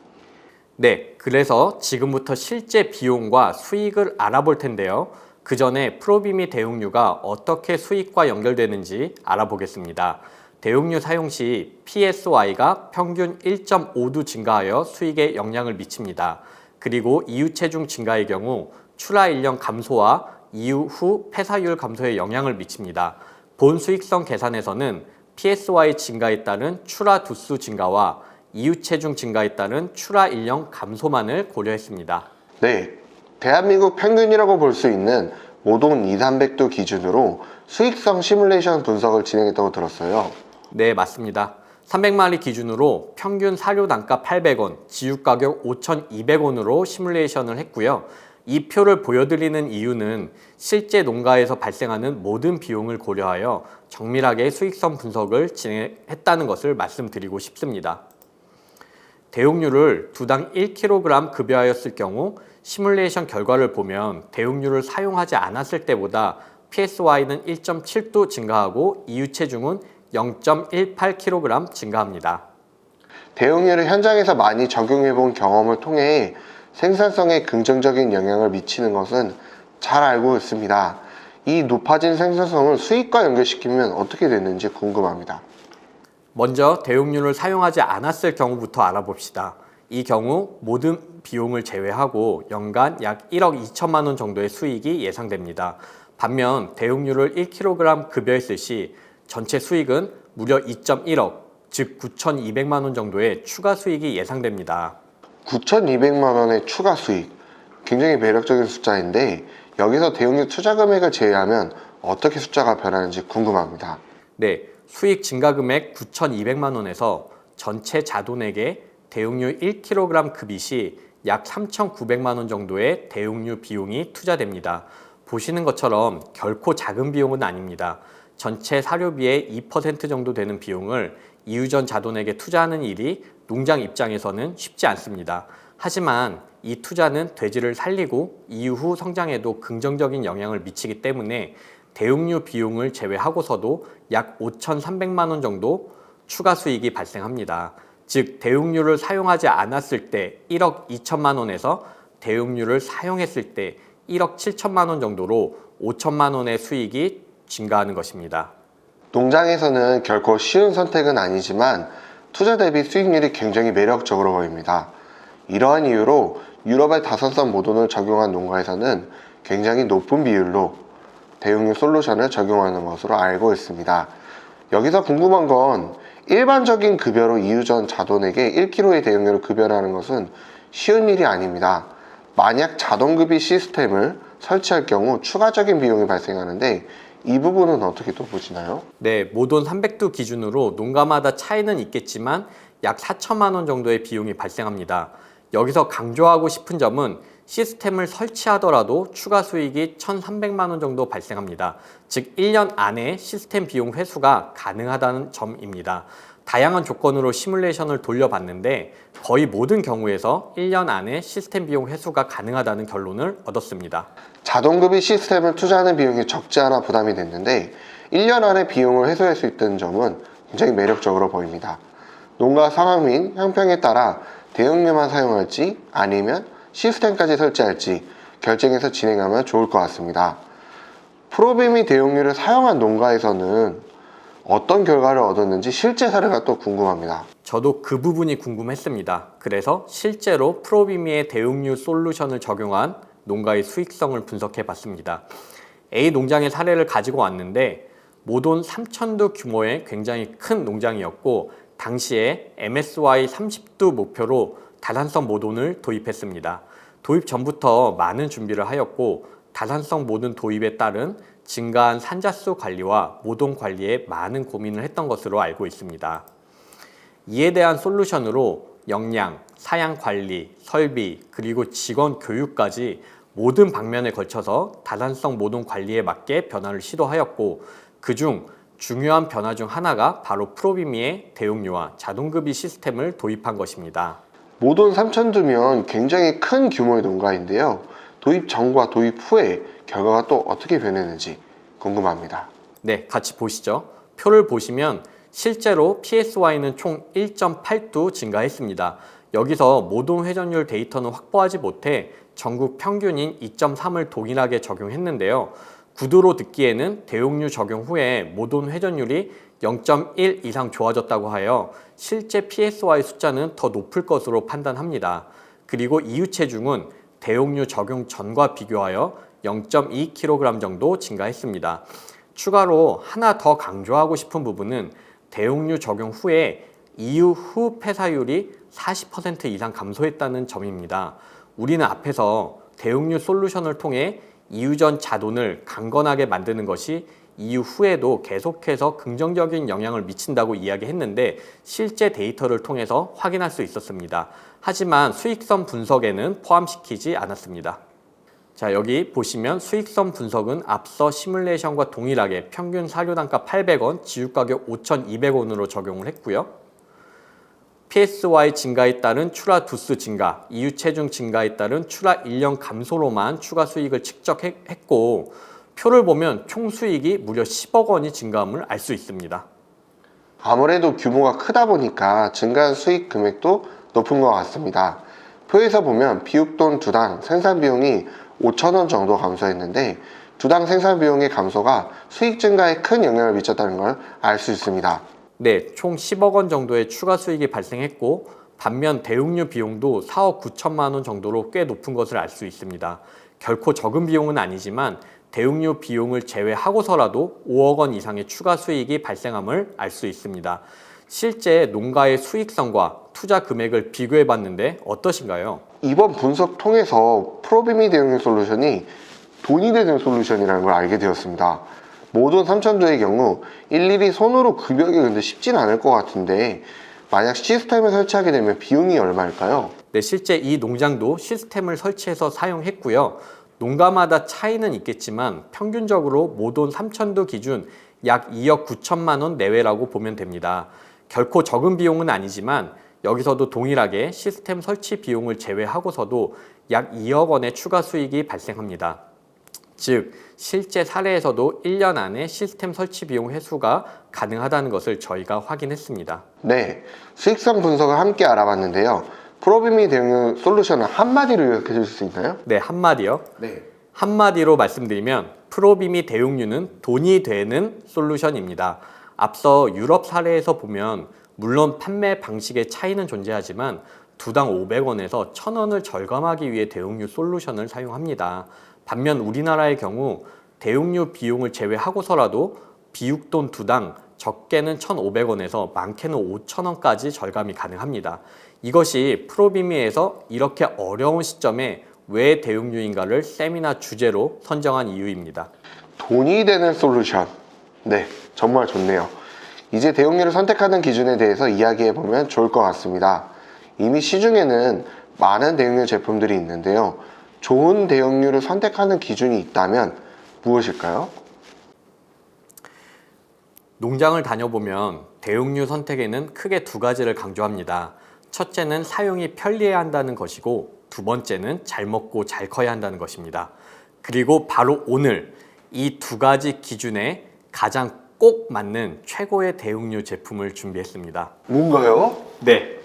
네, 그래서 지금부터 실제 비용과 수익을 알아볼 텐데요. 그 전에 프로빔이 대용류가 어떻게 수익과 연결되는지 알아보겠습니다. 대용류 사용 시 PSY가 평균 1.5도 증가하여 수익에 영향을 미칩니다. 그리고 이후 체중 증가의 경우 출하 인력 감소와 이후 폐사율 감소에 영향을 미칩니다. 본 수익성 계산에서는 PSY 증가에 따른 출하 두수 증가와 이후 체중 증가에 따른 출하 인력 감소만을 고려했습니다. 네, 대한민국 평균이라고 볼 수 있는 모돈 2,300도 기준으로 수익성 시뮬레이션 분석을 진행했다고 들었어요. 네, 맞습니다. 300마리 기준으로 평균 사료 단가 800원, 지육 가격 5,200원으로 시뮬레이션을 했고요. 이 표를 보여드리는 이유는 실제 농가에서 발생하는 모든 비용을 고려하여 정밀하게 수익성 분석을 진행했다는 것을 말씀드리고 싶습니다. 대용류를 두당 1kg 급여하였을 경우 시뮬레이션 결과를 보면 대용류를 사용하지 않았을 때보다 PSY는 1.7도 증가하고 이후 체중은 0.18kg 증가합니다. 대용류를 현장에서 많이 적용해 본 경험을 통해 생산성에 긍정적인 영향을 미치는 것은 잘 알고 있습니다. 이 높아진 생산성을 수익과 연결시키면 어떻게 되는지 궁금합니다. 먼저 대용류를 사용하지 않았을 경우부터 알아봅시다. 이 경우 모든 비용을 제외하고 연간 약 1억 2천만 원 정도의 수익이 예상됩니다. 반면 대용류를 1kg 급여했을 시 전체 수익은 무려 2.1억, 즉 9,200만 원 정도의 추가 수익이 예상됩니다. 9,200만 원의 추가 수익, 굉장히 매력적인 숫자인데 여기서 대용류 투자 금액을 제외하면 어떻게 숫자가 변하는지 궁금합니다. 네, 수익 증가 금액 9,200만 원에서 전체 자돈에게 대용류 1kg 급이 시 약 3,900만 원 정도의 대용류 비용이 투자됩니다. 보시는 것처럼 결코 작은 비용은 아닙니다. 전체 사료비의 2% 정도 되는 비용을 이유전 자돈에게 투자하는 일이 농장 입장에서는 쉽지 않습니다. 하지만 이 투자는 돼지를 살리고 이후 성장에도 긍정적인 영향을 미치기 때문에 대용류 비용을 제외하고서도 약 5,300만 원 정도 추가 수익이 발생합니다. 즉 대용류를 사용하지 않았을 때 1억 2천만 원에서 대용류를 사용했을 때 1억 7천만 원 정도로 5천만 원의 수익이 증가하는 것입니다. 농장에서는 결코 쉬운 선택은 아니지만 투자 대비 수익률이 굉장히 매력적으로 보입니다. 이러한 이유로 유럽의 다산성 모돈을 적용한 농가에서는 굉장히 높은 비율로 대용류 솔루션을 적용하는 것으로 알고 있습니다. 여기서 궁금한 건 일반적인 급여로 이유전 자돈에게 1kg의 대용료를 급여하는 것은 쉬운 일이 아닙니다. 만약 자동급이 시스템을 설치할 경우 추가적인 비용이 발생하는데 이 부분은 어떻게 또 보시나요? 네, 모돈 300도 기준으로 농가마다 차이는 있겠지만 약 4천만 원 정도의 비용이 발생합니다. 여기서 강조하고 싶은 점은 시스템을 설치하더라도 추가 수익이 1,300만 원 정도 발생합니다. 즉 1년 안에 시스템 비용 회수가 가능하다는 점입니다. 다양한 조건으로 시뮬레이션을 돌려봤는데 거의 모든 경우에서 1년 안에 시스템 비용 회수가 가능하다는 결론을 얻었습니다. 자동급이 시스템을 투자하는 비용이 적지 않아 부담이 됐는데 1년 안에 비용을 회수할 수 있다는 점은 굉장히 매력적으로 보입니다. 농가 상황 및 형평에 따라 대용료만 사용할지 아니면 시스템까지 설치할지 결정해서 진행하면 좋을 것 같습니다. 프로비미 대용료를 사용한 농가에서는 어떤 결과를 얻었는지 실제 사례가 또 궁금합니다. 저도 그 부분이 궁금했습니다. 그래서 실제로 프로비미의 대용료 솔루션을 적용한 농가의 수익성을 분석해 봤습니다. A 농장의 사례를 가지고 왔는데 모돈 3,000두 규모의 굉장히 큰 농장이었고 당시에 MSY 30두 목표로 다산성 모돈을 도입했습니다. 도입 전부터 많은 준비를 하였고 다산성 모돈 도입에 따른 증가한 산자수 관리와 모돈 관리에 많은 고민을 했던 것으로 알고 있습니다. 이에 대한 솔루션으로 역량, 사양 관리, 설비, 그리고 직원 교육까지 모든 방면에 걸쳐서 다산성 모돈 관리에 맞게 변화를 시도하였고 그중 중요한 변화 중 하나가 바로 프로비미의 대용료와 자동급이 시스템을 도입한 것입니다. 모돈 3,000두면 굉장히 큰 규모의 농가인데요. 도입 전과 도입 후에 결과가 또 어떻게 변했는지 궁금합니다. 네, 같이 보시죠. 표를 보시면 실제로 PSY는 총 1.8두 증가했습니다. 여기서 모돈 회전율 데이터는 확보하지 못해 전국 평균인 2.3을 동일하게 적용했는데요. 구두로 듣기에는 대용료 적용 후에 모돈 회전율이 0.1 이상 좋아졌다고 하여 실제 PSY 숫자는 더 높을 것으로 판단합니다. 그리고 이유 체중은 대용료 적용 전과 비교하여 0.2kg 정도 증가했습니다. 추가로 하나 더 강조하고 싶은 부분은 대용료 적용 후에 이유 후 폐사율이 40% 이상 감소했다는 점입니다. 우리는 앞에서 대용료 솔루션을 통해 이유전 자돈을 강건하게 만드는 것이 이유 후에도 계속해서 긍정적인 영향을 미친다고 이야기했는데 실제 데이터를 통해서 확인할 수 있었습니다. 하지만 수익성 분석에는 포함시키지 않았습니다. 자, 여기 보시면 수익성 분석은 앞서 시뮬레이션과 동일하게 평균 사료단가 800원, 지유가격 5,200원으로 적용을 했고요. PSY 증가에 따른 추라 두수 증가, 이유 체중 증가에 따른 추라 인력 감소로만 추가 수익을 측정했고 표를 보면 총 수익이 무려 10억 원이 증가함을 알 수 있습니다. 아무래도 규모가 크다 보니까 증가한 수익 금액도 높은 것 같습니다. 표에서 보면 비육돈 두당 생산 비용이 5,000원 정도 감소했는데 두당 생산 비용의 감소가 수익 증가에 큰 영향을 미쳤다는 걸 알 수 있습니다. 네, 총 10억 원 정도의 추가 수익이 발생했고 반면 대용료 비용도 4억 9천만 원 정도로 꽤 높은 것을 알 수 있습니다. 결코 적은 비용은 아니지만 대용료 비용을 제외하고서라도 5억 원 이상의 추가 수익이 발생함을 알 수 있습니다. 실제 농가의 수익성과 투자 금액을 비교해 봤는데 어떠신가요? 이번 분석 통해서 프로비미 대용료 솔루션이 돈이 되는 솔루션이라는 걸 알게 되었습니다. 모돈 3,000두의 경우 일일이 손으로 급여하기 근데 쉽진 않을 것 같은데 만약 시스템을 설치하게 되면 비용이 얼마일까요? 네, 실제 이 농장도 시스템을 설치해서 사용했고요. 농가마다 차이는 있겠지만 평균적으로 모돈 3,000두 기준 약 2억 9천만 원 내외라고 보면 됩니다. 결코 적은 비용은 아니지만 여기서도 동일하게 시스템 설치 비용을 제외하고서도 약 2억 원의 추가 수익이 발생합니다. 즉 실제 사례에서도 1년 안에 시스템 설치 비용 회수가 가능하다는 것을 저희가 확인했습니다. 네, 수익성 분석을 함께 알아봤는데요. 프로비미 대용료 솔루션을 한마디로 요약해 주실 수 있나요? 네, 한마디요. 네. 한마디로 말씀드리면 프로비미 대용료는 돈이 되는 솔루션입니다. 앞서 유럽 사례에서 보면 물론 판매 방식의 차이는 존재하지만 두당 500원에서 1,000원을 절감하기 위해 대용료 솔루션을 사용합니다. 반면 우리나라의 경우 대용료 비용을 제외하고서라도 비육돈 두당 적게는 1,500원에서 많게는 5,000원까지 절감이 가능합니다. 이것이 프로비미에서 이렇게 어려운 시점에 왜 대용료인가를 세미나 주제로 선정한 이유입니다. 돈이 되는 솔루션. 네, 정말 좋네요. 이제 대용료를 선택하는 기준에 대해서 이야기해보면 좋을 것 같습니다. 이미 시중에는 많은 대용료 제품들이 있는데요. 좋은 대용료를 선택하는 기준이 있다면 무엇일까요? 농장을 다녀보면 대용료 선택에는 크게 두 가지를 강조합니다. 첫째는 사용이 편리해야 한다는 것이고 두 번째는 잘 먹고 잘 커야 한다는 것입니다. 그리고 바로 오늘 이 두 가지 기준에 가장 꼭 맞는 최고의 대용료 제품을 준비했습니다. 뭔가요? 네.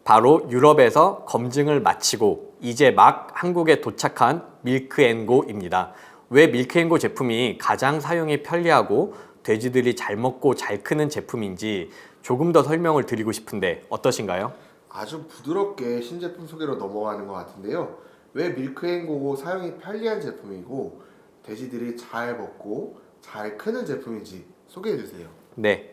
바로 유럽에서 검증을 마치고 이제 막 한국에 도착한 밀크앤고입니다. 왜 밀크앤고 제품이 가장 사용이 편리하고 돼지들이 잘 먹고 잘 크는 제품인지 조금 더 설명을 드리고 싶은데 어떠신가요? 아주 부드럽게 신제품 소개로 넘어가는 것 같은데요. 왜 밀크앤고 사용이 편리한 제품이고 돼지들이 잘 먹고 잘 크는 제품인지 소개해 주세요. 네.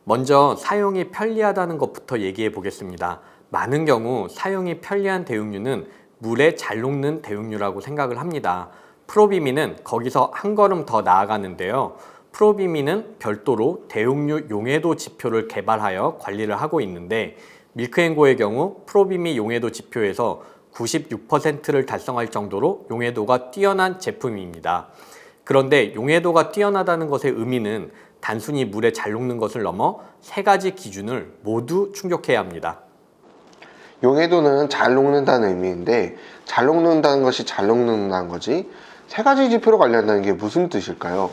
먼저 사용이 편리하다는 것부터 얘기해 보겠습니다. 많은 경우 사용이 편리한 대용료는 물에 잘 녹는 대용료라고 생각을 합니다. 프로비미는 거기서 한 걸음 더 나아가는데요. 프로비미는 별도로 대용료 용해도 지표를 개발하여 관리를 하고 있는데 밀크앤고의 경우 프로비미 용해도 지표에서 96%를 달성할 정도로 용해도가 뛰어난 제품입니다. 그런데 용해도가 뛰어나다는 것의 의미는 단순히 물에 잘 녹는 것을 넘어 세 가지 기준을 모두 충족해야 합니다. 용해도는 잘 녹는다는 의미인데 잘 녹는다는 것이 잘 녹는다는 거지 세 가지 지표로 관리한다는 게 무슨 뜻일까요?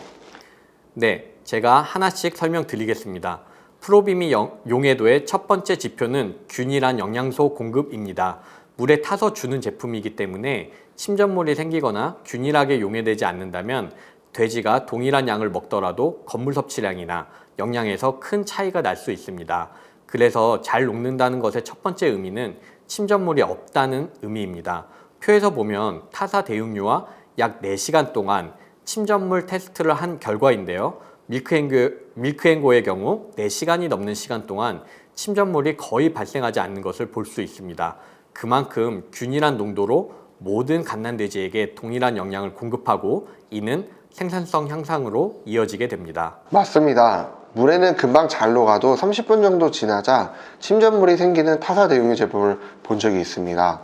네, 제가 하나씩 설명드리겠습니다. 프로비미 용해도의 첫 번째 지표는 균일한 영양소 공급입니다. 물에 타서 주는 제품이기 때문에 침전물이 생기거나 균일하게 용해되지 않는다면 돼지가 동일한 양을 먹더라도 건물 섭취량이나 영양에서 큰 차이가 날 수 있습니다. 그래서 잘 녹는다는 것의 첫 번째 의미는 침전물이 없다는 의미입니다. 표에서 보면 타사 대용료와 약 4시간 동안 침전물 테스트를 한 결과인데요. 밀크앤고의 경우 4시간이 넘는 시간 동안 침전물이 거의 발생하지 않는 것을 볼 수 있습니다. 그만큼 균일한 농도로 모든 갓난돼지에게 동일한 영양을 공급하고 이는 생산성 향상으로 이어지게 됩니다. 맞습니다. 물에는 금방 잘 녹아도 30분 정도 지나자 침전물이 생기는 타사 대용료 제품을 본 적이 있습니다.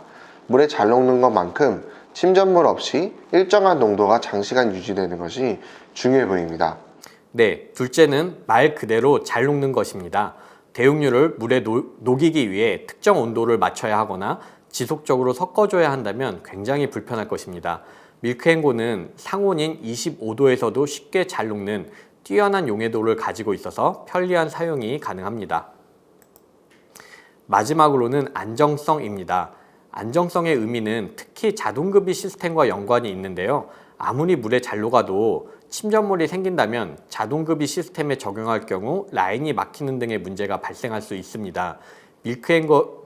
물에 잘 녹는 것만큼 침전물 없이 일정한 농도가 장시간 유지되는 것이 중요해 보입니다. 네, 둘째는 말 그대로 잘 녹는 것입니다. 대용료를 물에 녹이기 위해 특정 온도를 맞춰야 하거나 지속적으로 섞어줘야 한다면 굉장히 불편할 것입니다. 밀크앤고는 상온인 25도에서도 쉽게 잘 녹는 뛰어난 용해도를 가지고 있어서 편리한 사용이 가능합니다. 마지막으로는 안정성입니다. 안정성의 의미는 특히 자동급이 시스템과 연관이 있는데요. 아무리 물에 잘 녹아도 침전물이 생긴다면 자동급이 시스템에 적용할 경우 라인이 막히는 등의 문제가 발생할 수 있습니다.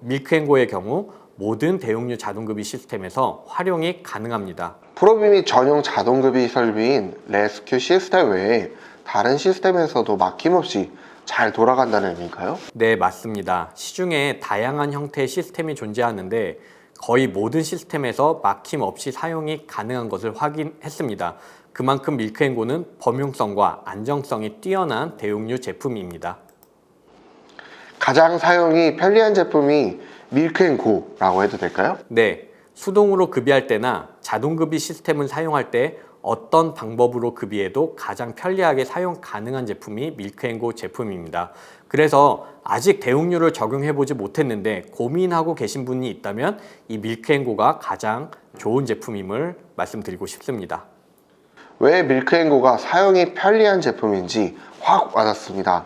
밀크앤고의 경우 모든 대용료 자동급이 시스템에서 활용이 가능합니다. 프로비미 전용 자동급이 설비인 레스큐 시스템 외에 다른 시스템에서도 막힘없이 잘 돌아간다는 의미인가요? 네, 맞습니다. 시중에 다양한 형태의 시스템이 존재하는데 거의 모든 시스템에서 막힘 없이 사용이 가능한 것을 확인했습니다. 그만큼 밀크앤고는 범용성과 안정성이 뛰어난 대용료 제품입니다. 가장 사용이 편리한 제품이 밀크앤고라고 해도 될까요? 네, 수동으로 급이할 때나 자동급이 시스템을 사용할 때 어떤 방법으로 급이해도 가장 편리하게 사용 가능한 제품이 밀크앤고 제품입니다. 그래서 아직 대용료를 적용해보지 못했는데 고민하고 계신 분이 있다면 이 밀크앤고가 가장 좋은 제품임을 말씀드리고 싶습니다. 왜 밀크앤고가 사용이 편리한 제품인지 확 와닿습니다.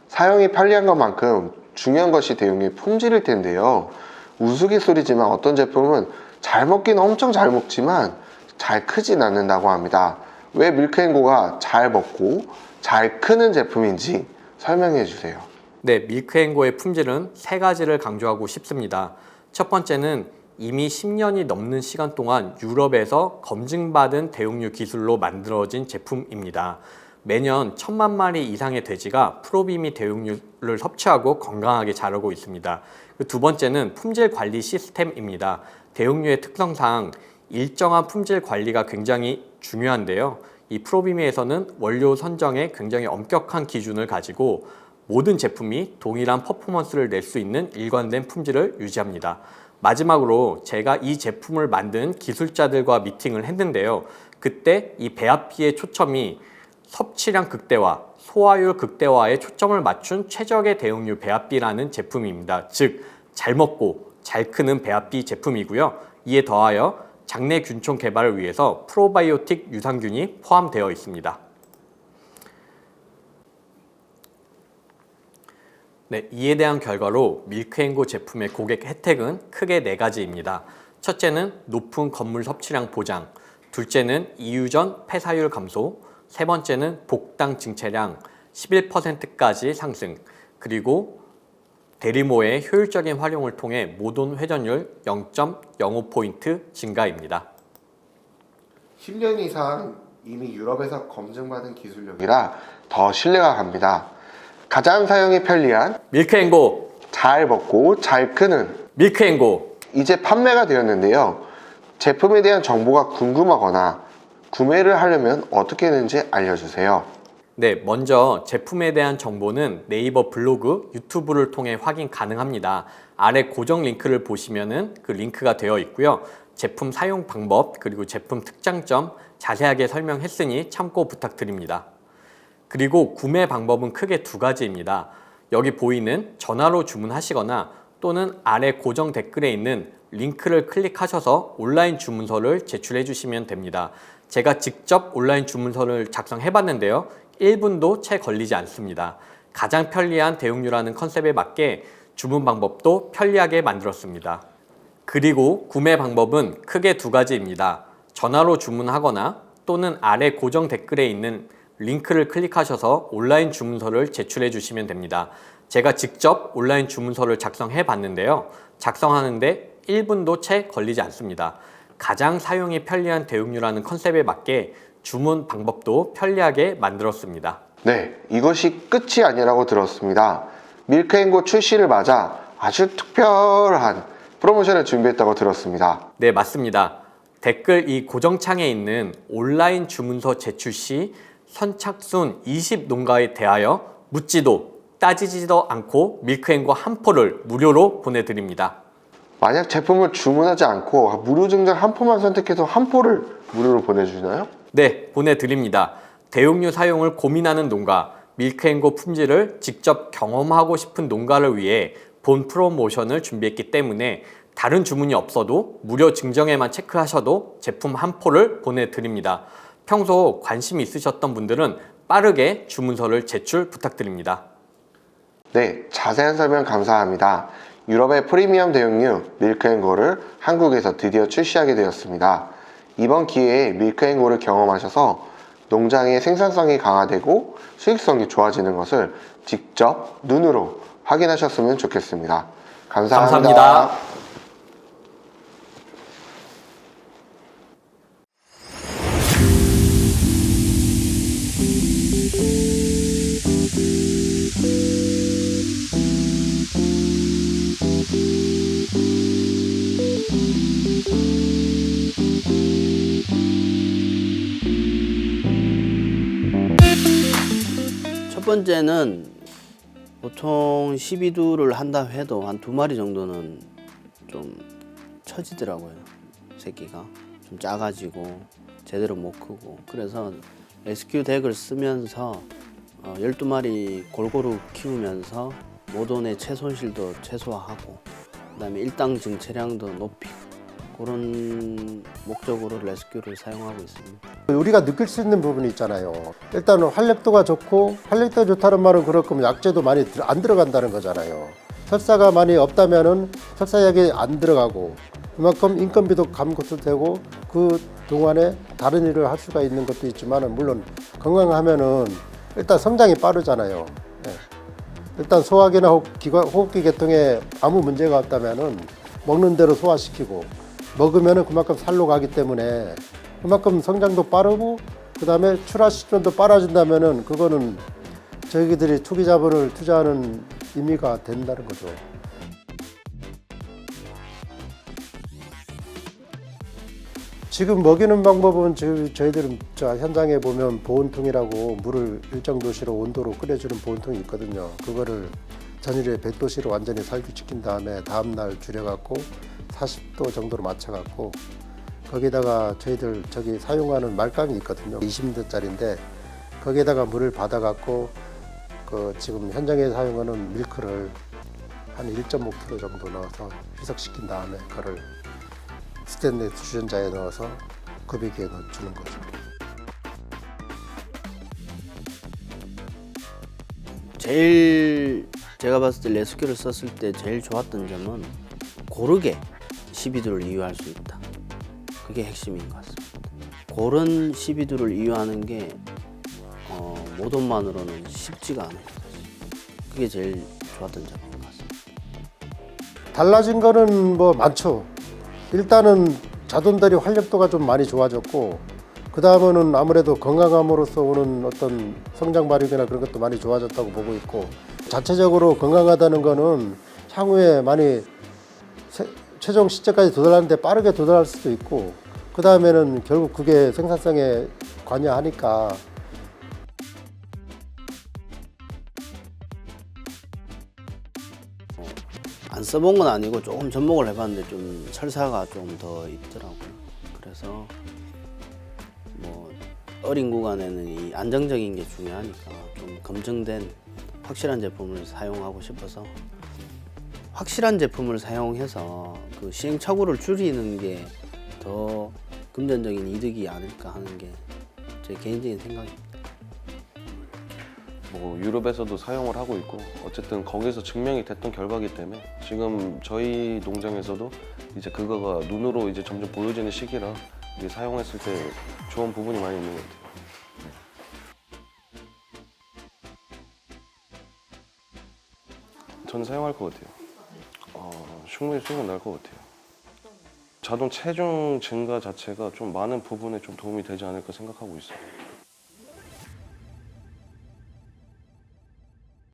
사용이 편리한 것만큼 중요한 것이 대용료의 품질일 텐데요. 우스갯소리지만 어떤 제품은 잘 먹긴 엄청 잘 먹지만 잘 크진 않는다고 합니다. 왜 밀크앤고가 잘 먹고 잘 크는 제품인지 설명해 주세요. 네, 밀크앤고의 품질은 세 가지를 강조하고 싶습니다. 첫 번째는 이미 10년이 넘는 시간 동안 유럽에서 검증받은 대용료 기술로 만들어진 제품입니다. 매년 1000만 마리 이상의 돼지가 프로비미 대용류를 섭취하고 건강하게 자라고 있습니다. 두 번째는 품질 관리 시스템입니다. 대용류의 특성상 일정한 품질 관리가 굉장히 중요한데요. 이 프로비미에서는 원료 선정에 굉장히 엄격한 기준을 가지고 모든 제품이 동일한 퍼포먼스를 낼 수 있는 일관된 품질을 유지합니다. 마지막으로 제가 이 제품을 만든 기술자들과 미팅을 했는데요. 그때 이 배합비의 초점이 섭취량 극대화, 소화율 극대화에 초점을 맞춘 최적의 대용류 배합비라는 제품입니다. 즉, 잘 먹고 잘 크는 배합비 제품이고요. 이에 더하여 장내 균총 개발을 위해서 프로바이오틱 유산균이 포함되어 있습니다. 네, 이에 대한 결과로 밀크앤고 제품의 고객 혜택은 크게 4가지입니다. 첫째는 높은 건물 섭취량 보장, 둘째는 이유전 폐사율 감소, 세 번째는 복당 증체량 11%까지 상승, 그리고 대리모의 효율적인 활용을 통해 모돈 회전율 0.05포인트 증가입니다. 10년 이상 이미 유럽에서 검증받은 기술력이라 더 신뢰가 갑니다. 가장 사용이 편리한 밀크앤고, 잘 먹고 잘 크는 밀크앤고. 이제 판매가 되었는데요. 제품에 대한 정보가 궁금하거나 구매를 하려면 어떻게 하는지 알려주세요. 네, 먼저 제품에 대한 정보는 네이버 블로그, 유튜브를 통해 확인 가능합니다. 아래 고정 링크를 보시면은 그 링크가 되어 있고요. 제품 사용 방법, 그리고 제품 특장점 자세하게 설명했으니 참고 부탁드립니다. 그리고 구매 방법은 크게 2가지입니다. 여기 보이는 전화로 주문하시거나 또는 아래 고정 댓글에 있는 링크를 클릭하셔서 온라인 주문서를 제출해 주시면 됩니다. 제가 직접 온라인 주문서를 작성해 봤는데요. 1분도 채 걸리지 않습니다. 가장 편리한 대용류라는 컨셉에 맞게 주문 방법도 편리하게 만들었습니다. 그리고 구매 방법은 크게 2가지입니다. 전화로 주문하거나 또는 아래 고정 댓글에 있는 링크를 클릭하셔서 온라인 주문서를 제출해 주시면 됩니다. 제가 직접 온라인 주문서를 작성해 봤는데요. 작성하는데 1분도 채 걸리지 않습니다. 가장 사용이 편리한 대용류라는 컨셉에 맞게 주문 방법도 편리하게 만들었습니다. 네, 이것이 끝이 아니라고 들었습니다. 밀크앤고 출시를 맞아 아주 특별한 프로모션을 준비했다고 들었습니다. 네, 맞습니다. 댓글 이 고정창에 있는 온라인 주문서 제출 시 선착순 20농가에 대하여 묻지도 따지지도 않고 밀크앤고 한 포를 무료로 보내드립니다. 만약 제품을 주문하지 않고 무료 증정 한 포만 선택해서 한 포를 무료로 보내주나요? 네, 보내드립니다. 대용류 사용을 고민하는 농가, 밀크앤고 품질을 직접 경험하고 싶은 농가를 위해 본 프로모션을 준비했기 때문에 다른 주문이 없어도 무료 증정에만 체크하셔도 제품 한 포를 보내드립니다. 평소 관심 있으셨던 분들은 빠르게 주문서를 제출 부탁드립니다. 네, 자세한 설명 감사합니다. 유럽의 프리미엄 대용류 밀크앤고를 한국에서 드디어 출시하게 되었습니다. 이번 기회에 밀크앤고를 경험하셔서 농장의 생산성이 강화되고 수익성이 좋아지는 것을 직접 눈으로 확인하셨으면 좋겠습니다. 감사합니다. 감사합니다. 첫 번째는 보통 12두를 한다 해도 한 2마리 정도는 좀 처지더라고요. 새끼가 좀 작아지고 제대로 못 크고, 그래서 SQ 덱을 쓰면서 12마리 골고루 키우면서 모돈의 채손실도 최소화하고 그다음에 일당 증체량도 높이고, 그런 목적으로 레스큐를 사용하고 있습니다. 우리가 느낄 수 있는 부분이 있잖아요. 일단은 활력도가 좋고, 활력도가 좋다는 말은 그렇고 약재도 많이 안 들어간다는 거잖아요. 설사가 많이 없다면은 설사약이 안 들어가고, 그만큼 인건비도 감소되고 그 동안에 다른 일을 할 수가 있는 것도 있지만, 물론 건강하면은 일단 성장이 빠르잖아요. 네. 일단 소화기나 호흡기 계통에 아무 문제가 없다면은 먹는 대로 소화시키고, 먹으면은 그만큼 살로 가기 때문에 그만큼 성장도 빠르고 그 다음에 출하 시점도 빨라진다면은 그거는 저희들이 투기 자본을 투자하는 의미가 된다는 거죠. 지금 먹이는 방법은 저희들은 현장에 보면 보온통이라고 물을 일정 도시로 온도로 끓여주는 보온통이 있거든요. 그거를 전일에 100도씨로 완전히 살균시킨 다음에 다음날 줄여갖고 40도 정도로 맞춰갖고 거기다가 저희들 저기 사용하는 말감이 있거든요. 20리터짜리인데 거기에다가 물을 받아갖고 그 지금 현장에 사용하는 밀크를 한 1.5kg 정도 넣어서 희석시킨 다음에 그걸 스테인리스 주전자에 넣어서 급이기에 넣어주는 거죠. 제일 제가 봤을 때 레스큐를 썼을 때 제일 좋았던 점은 고르게 12도를 이유할 수 있다. 그게 핵심인 것 같습니다. 고른 12도를 이유하는 게 모돈만으로는 쉽지가 않아요. 그게 제일 좋았던 점인 것 같습니다. 달라진 거는 뭐 많죠. 일단은 자돈들이 활력도가 좀 많이 좋아졌고 그 다음에는 아무래도 건강함으로써 오는 어떤 성장 발육이나 그런 것도 많이 좋아졌다고 보고 있고 자체적으로 건강하다는 거는 향후에 많이 최종 시점까지 도달하는데 빠르게 도달할 수도 있고 그 다음에는 결국 그게 생산성에 관여하니까 안 써본 건 아니고 조금 접목을 해봤는데 좀 설사가 좀 더 있더라고요. 그래서 뭐 어린 구간에는 이 안정적인 게 중요하니까 좀 검증된 확실한 제품을 사용하고 싶어서 확실한 제품을 사용해서 그 시행착오를 줄이는 게 더 금전적인 이득이 아닐까 하는 게 제 개인적인 생각입니다. 뭐 유럽에서도 사용을 하고 있고 어쨌든 거기서 증명이 됐던 결과이기 때문에 지금 저희 농장에서도 이제 그거가 눈으로 이제 점점 보여지는 시기라 이게 사용했을 때 좋은 부분이 많이 있는 것 같아요. 저는 사용할 것 같아요. 충분히 수익은 날 것 같아요. 자동 체중 증가 자체가 좀 많은 부분에 좀 도움이 되지 않을까 생각하고 있어요.